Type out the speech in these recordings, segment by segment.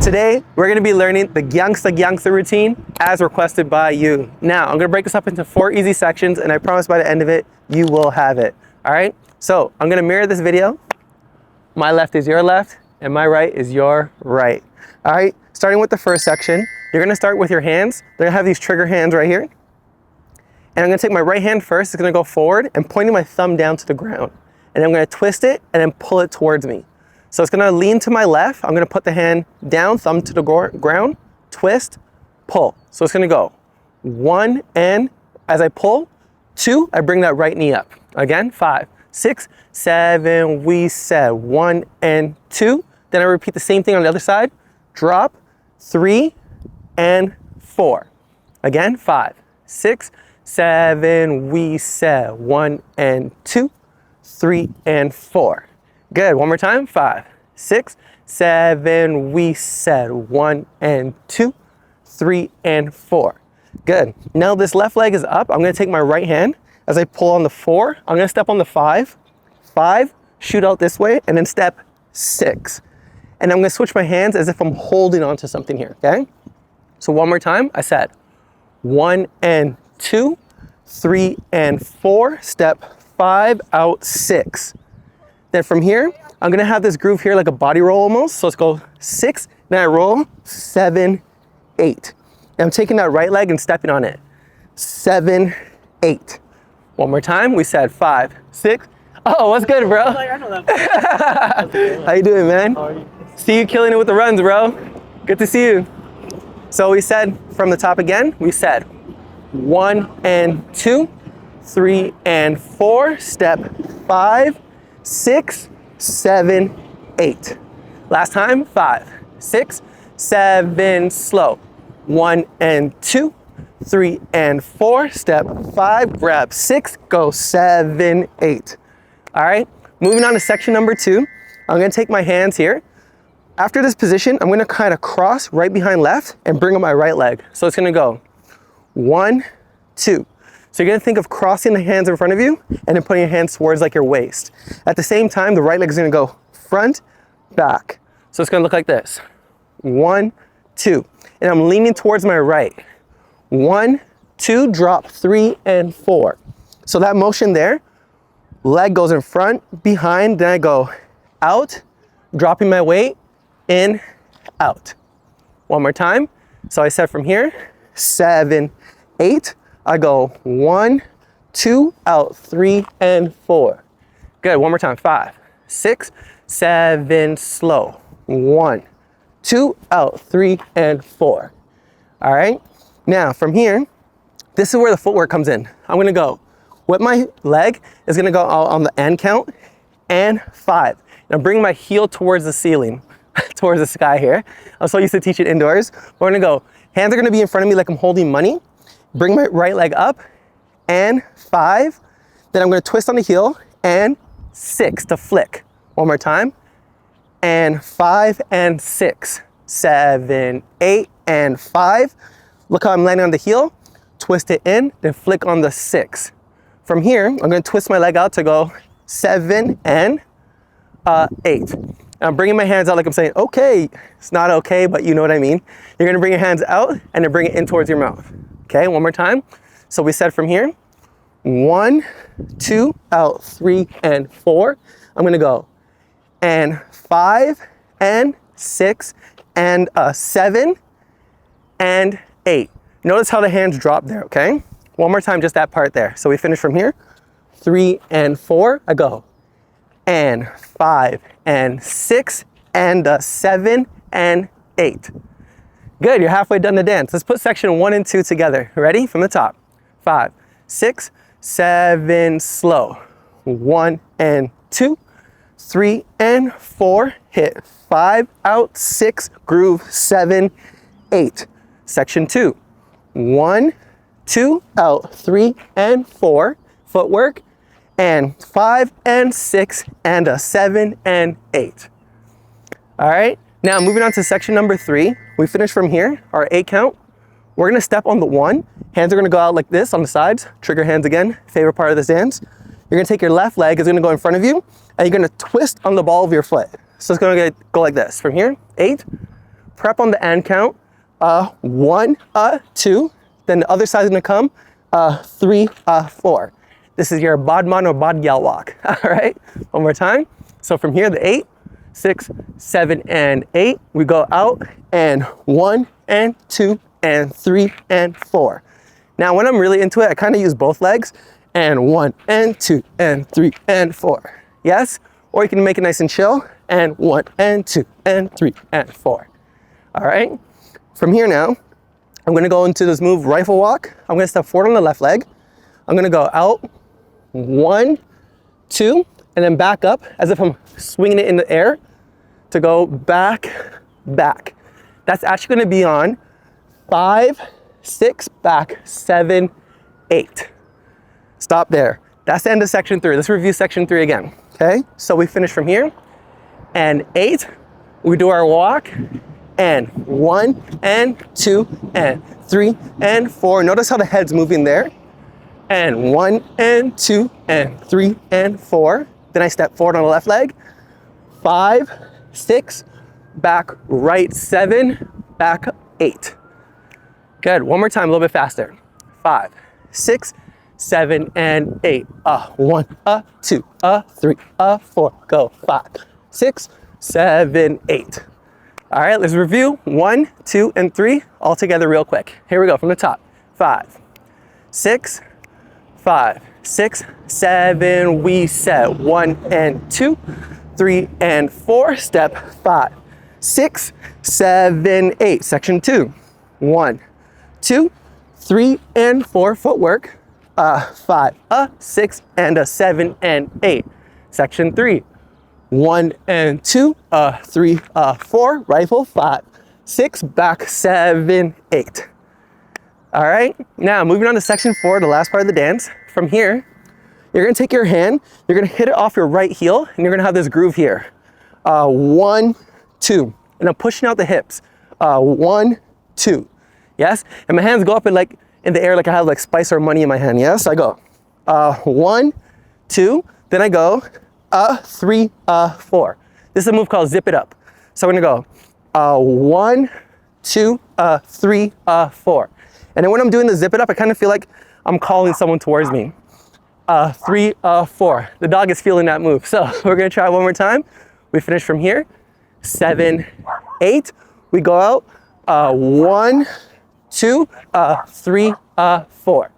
Today, we're gonna be learning the GANGSTA routine as requested by you. Now, I'm gonna break this up into 4 easy sections, and I promise by the end of it, you will have it, all right? So, I'm gonna mirror this video. My left is your left, and my right is your right. All right, starting with the first section, you're gonna start with your hands. They're gonna have these trigger hands right here. And I'm gonna take my right hand first, it's gonna go forward, and pointing my thumb down to the ground. And I'm gonna twist it, and then pull it towards me. So it's gonna lean to my left. I'm gonna put the hand down, thumb to the ground, twist, pull. So it's gonna go 1, and as I pull, 2, I bring that right knee up. Again, 5, 6, 7, we said 1 and 2. Then I repeat the same thing on the other side. Drop, 3 and 4. Again, 5, 6, 7, we said 1 and 2, 3 and 4. Good, one more time, 5, 6, 7, we said 1 and 2, 3 and 4. Good, now this left leg is up. I'm gonna take my right hand. As I pull on the 4, I'm gonna step on the 5, 5, shoot out this way, and then step 6. And I'm gonna switch my hands as if I'm holding onto something here, okay? So one more time, I said 1 and 2, 3 and 4, step 5, out 6. Then from here, I'm gonna have this groove here like a body roll almost. So let's go 6, then I roll, 7, 8. And I'm taking that right leg and stepping on it. 7, 8. One more time, we said 5, 6. Oh, what's good, bro? How you doing, man? How are you? See you killing it with the runs, bro. Good to see you. So we said from the top again, we said 1 and 2, 3 and 4, step 5, 6, 7, 8. Last time, 5, 6, 7, slow. 1 and 2, 3 and 4, step 5, grab 6, go 7, 8. All right, moving on to section number 2. I'm gonna take my hands here. After this position, I'm gonna kind of cross right behind left and bring up my right leg. So it's gonna go 1, 2. So you're gonna think of crossing the hands in front of you and then putting your hands towards like your waist. At the same time, the right leg is gonna go front, back. So it's gonna look like this. 1, 2. And I'm leaning towards my right. 1, 2, drop 3 and 4. So that motion there, leg goes in front, behind, then I go out, dropping my weight, in, out. One more time. So I said from here, 7, 8. I go 1, 2, out, 3 and 4. Good, one more time, 5, 6, 7, slow. 1, 2, out, 3 and 4. All right, now from here, this is where the footwork comes in. I'm gonna go, with my leg is gonna go out on the end count, and 5. And I'm bringing my heel towards the ceiling, towards the sky here. I'm so used to teaching indoors. We're gonna go, hands are gonna be in front of me like I'm holding money. Bring my right leg up, and 5. Then I'm gonna twist on the heel, and 6 to flick. One more time, and 5 and 6, 7, 8 and 5. Look how I'm landing on the heel, twist it in, then flick on the 6. From here, I'm gonna twist my leg out to go 7 and 8. I'm bringing my hands out like I'm saying, okay. It's not okay, but you know what I mean. You're gonna bring your hands out and then bring it in towards your mouth. Okay, one more time. So we said from here, 1, 2, out, 3 and 4. I'm gonna go, and 5 and 6 and 7 and 8. Notice how the hands drop there, okay? One more time, just that part there. So we finish from here, 3 and 4, I go, and 5 and 6 and 7 and 8. Good, you're halfway done the dance. Let's put section 1 and 2 together. Ready? From the top. 5, 6, 7, slow. 1 and 2, 3 and 4, hit 5, out, 6, groove, 7, 8. Section 2. 1, 2, out, 3 and 4, footwork, and 5 and 6 and 7 and 8. All right, now moving on to section number 3. We finish from here, our 8 count. We're gonna step on the 1. Hands are gonna go out like this on the sides. Trigger hands again, favorite part of this dance. You're gonna take your left leg, it's gonna go in front of you, and you're gonna twist on the ball of your foot. So it's gonna go like this. From here, 8, prep on the and count. 1, 2. Then the other side's gonna come 3, 4. This is your bodman or bodgal walk. All right, one more time. So from here, the 8, 6, 7, and 8. We go out and 1 and 2 and 3 and 4. Now, when I'm really into it, I kind of use both legs and 1 and 2 and 3 and 4. Yes? Or you can make it nice and chill and 1 and 2 and 3 and 4. All right? From here now, I'm gonna go into this move, rifle walk. I'm gonna step forward on the left leg. I'm gonna go out, 1, 2, and then back up as if I'm swinging it in the air to go back, back. That's actually gonna be on 5, 6, back, 7, 8. Stop there. That's the end of section 3. Let's review section 3 again, okay? So we finish from here, and 8, we do our walk, and 1, and 2, and 3, and 4. Notice how the head's moving there. And 1, and 2, and 3, and 4. Then I step forward on the left leg, 5, 6, back, right, 7, back, 8. Good, one more time, a little bit faster. 5, 6, 7, and 8. 1, 2, 3, 4. Go 5, 6, 7, 8. All right, let's review 1, 2, and 3 all together real quick. Here we go from the top. 5, 6, 5, 6, 7. We set 1 and 2, 3 and 4. Step 5, 6, 7, 8. Section 2. 1, 2, 3, and 4. Footwork. 5, 6, and a 7 and 8. Section 3. 1 and 2, 3, 4. Rifle. 5, 6, back, 7, 8. All right, now moving on to section 4, the last part of the dance. From here, you're gonna take your hand, you're gonna hit it off your right heel, and you're gonna have this groove here. 1, 2, and I'm pushing out the hips. 1, 2, yes? And my hands go up like in the air like I have like spice or money in my hand, yes? I go 1, 2, then I go 3, 4. This is a move called zip it up. So I'm gonna go 1, 2, 3, 4. And then when I'm doing the zip it up, I kind of feel like I'm calling someone towards me. 3, 4. The dog is feeling that move. So we're gonna try one more time. We finish from here. 7, 8. We go out. 1, 2, 3, 4.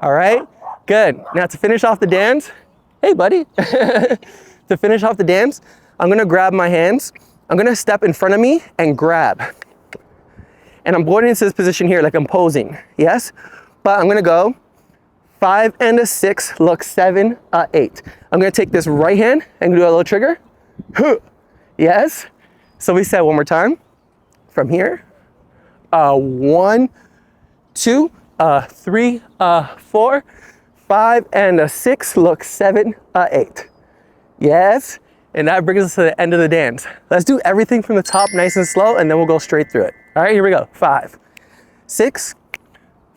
All right, good. Now to finish off the dance, hey buddy. To finish off the dance, I'm gonna grab my hands. I'm gonna step in front of me and grab. And I'm going into this position here like I'm posing, yes? But I'm gonna go 5 and a 6, look 7, 8. I'm gonna take this right hand and do a little trigger. Yes? So we said one more time. From here, 1, 2, 3, 4, 5 and a 6, look 7, 8. Yes? And that brings us to the end of the dance. Let's do everything from the top nice and slow, and then we'll go straight through it. All right, here we go. 5, 6,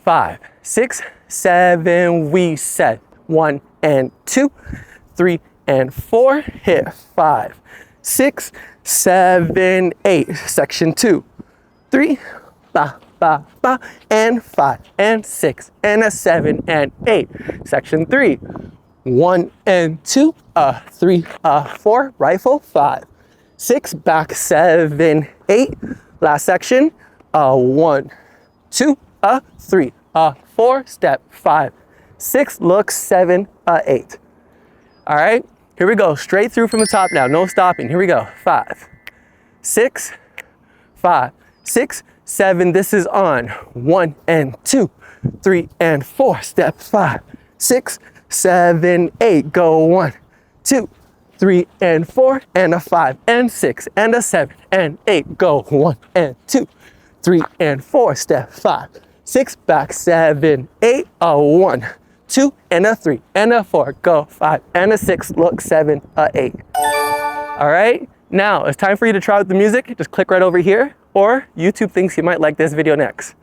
5, 6, 7. We set 1 and 2, 3 and 4. Hit 5, 6, 7, 8. Section 2, 3, ba, ba, ba, and 5 and 6 and a 7 and 8. Section 3. 1 and 2, 3, 4. Rifle. 5, 6, back, 7, 8. Last section. 1, 2, 3, 4. Step 5, 6. Look 7, 8. All right. Here we go. Straight through from the top now. No stopping. Here we go. 5, 6, 5, 6, 7. This is on. 1 and 2, 3 and 4. Step 5, 6, 7, 8. Go 1, 2, 3 and 4 and a 5 and 6 and a 7 and 8. Go 1 and 2, 3 and 4. Step 5, 6, back, 7, 8. A 1, 2 and a 3 and a 4. Go 5 and a 6. Look 7, 8. All right. Now it's time for you to try out the music. Just click right over here, or YouTube thinks you might like this video next.